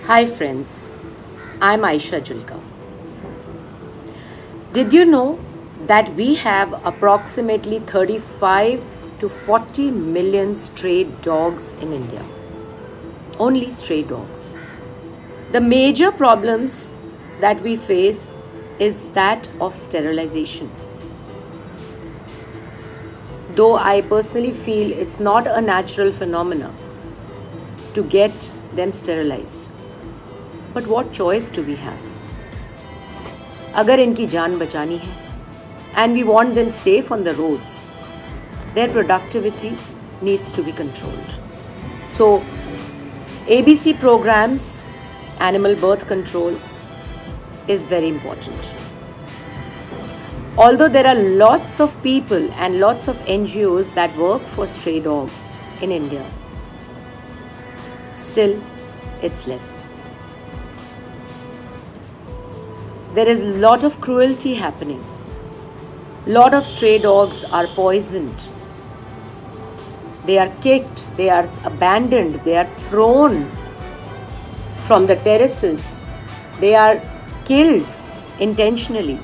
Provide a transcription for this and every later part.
Hi friends, I'm Aisha Julka. Did you know that we have approximately 35 to 40 million stray dogs in India? Only stray dogs. The major problems that we face is that of sterilization. Though I personally feel it's not a natural phenomenon to get them sterilized. But what choice do we have? अगर इनकी जान बचानी है and we want them safe on the roads, their productivity needs to be controlled. So, ABC programs, animal birth control is very important. Although there are lots of people and lots of NGOs that work for stray dogs in India, still it's less. There is a lot of cruelty happening. Lot of stray dogs are poisoned. They are kicked, they are abandoned, they are thrown from the terraces. They are killed intentionally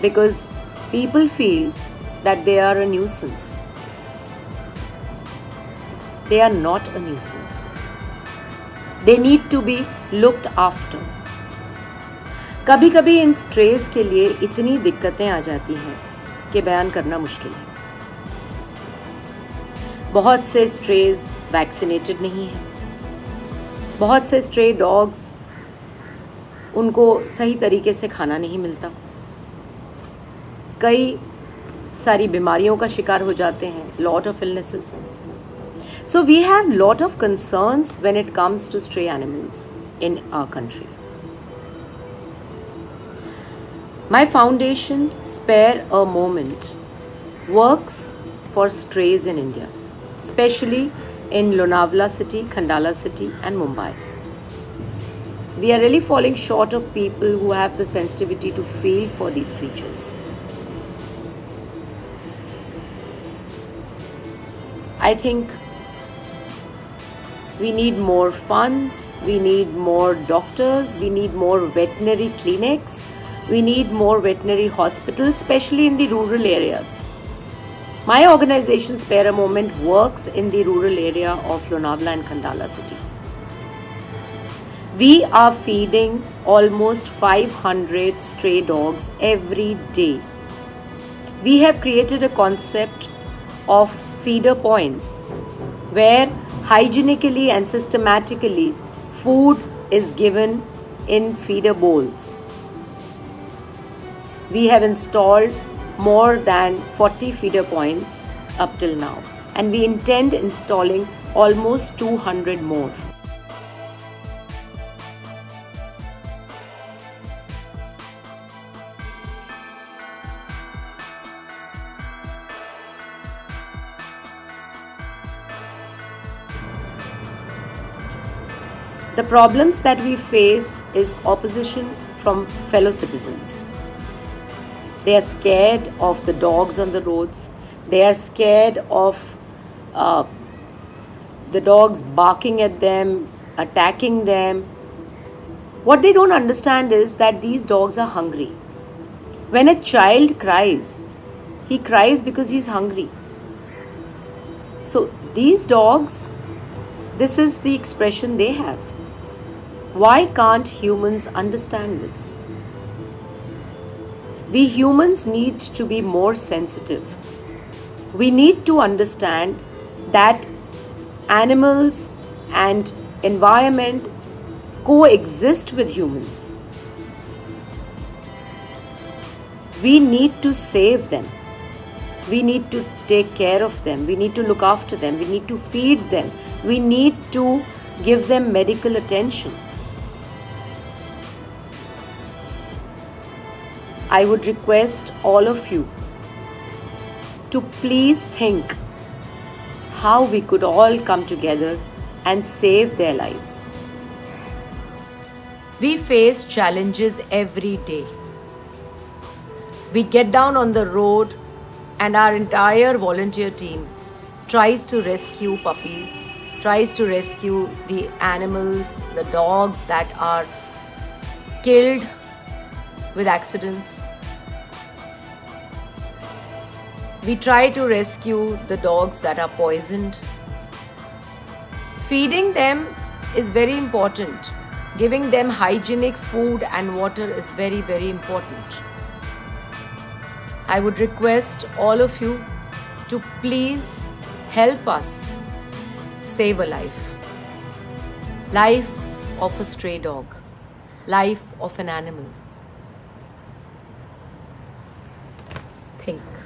because people feel that they are a nuisance. They are not a nuisance. They need to be looked after. कभी कभी इन stress के लिए इतनी दिक्कतें आ जाती हैं कि बयान करना मुश्किल है. बहुत से स्ट्रेज वैक्सीनेटेड नहीं हैं. बहुत से स्ट्रे डॉग्स उनको सही तरीके से खाना नहीं मिलता. कई सारी बीमारियों का शिकार हो जाते हैं. Lot of illnesses. So we have lot of concerns when it comes to stray animals in our country. My foundation, Spare a Moment, works for strays in India, especially in Lonavala city, Khandala city and Mumbai. We are really falling short of people who have the sensitivity to feel for these creatures. I think we need more funds, we need more doctors, we need more veterinary clinics. We need more veterinary hospitals, especially in the rural areas. My organization, Spare a Moment, works in the rural area of Lonavala and Khandala city. We are feeding almost 500 stray dogs every day. We have created a concept of feeder points where hygienically and systematically food is given in feeder bowls. We have installed more than 40 feeder points up till now, and we intend installing almost 200 more. The problems that we face is opposition from fellow citizens. They are scared of the dogs on the roads. They are scared of the dogs barking at them, attacking them. What they don't understand is that these dogs are hungry. When a child cries, he cries because he's hungry. So these dogs, this is the expression they have. Why can't humans understand this? We humans need to be more sensitive. We need to understand that animals and environment coexist with humans. We need to save them. We need to take care of them. We need to look after them. We need to feed them. We need to give them medical attention. I would request all of you to please think how we could all come together and save their lives. We face challenges every day. We get down on the road and our entire volunteer team tries to rescue puppies, tries to rescue the animals, the dogs that are killed with accidents. We try to rescue the dogs that are poisoned. Feeding them is very important. Giving them hygienic food and water is very, very important. I would request all of you to please help us save a life. Life of a stray dog. Life of an animal. Think.